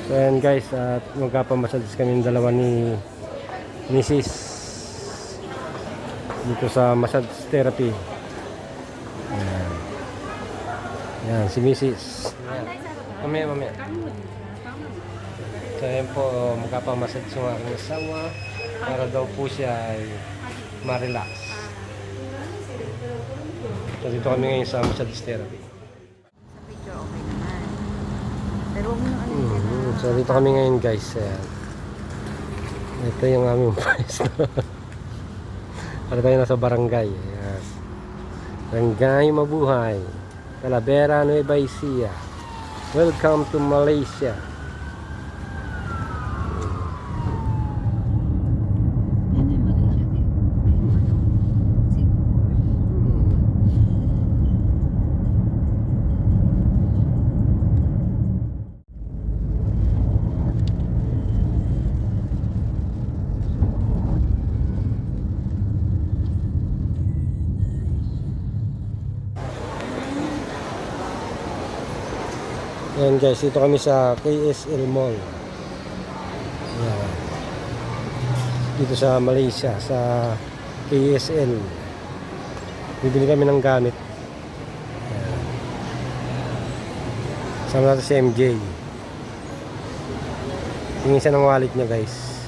So ayan guys, at magkapamassage kami ng dalawa ni Mrs. dito sa massage therapy. Ayan. Ayan, si Mrs. Ayan. Mamaya. So ayan po, magkapamassage yung aking asawa para daw po siya ay ma-relax. So dito kami ngayon sa massage therapy. Sa picture, okay naman. Pero huwag mo yung ano So dito kami ngayon guys. Ayan. Ito yung aming pwesto. Para tayo nasa barangay. Ayan. Barangay Mabuhay, Talavera, Nueva Ecija. Welcome to Malaysia. Yan yung Malaysia din. Ayan guys, dito kami sa KSL Mall. Ayan. Dito sa Malaysia, sa KSL. Bibili kami ng gamit. Ayan. Sama natin si MJ. Tingin siya ng wallet niya guys.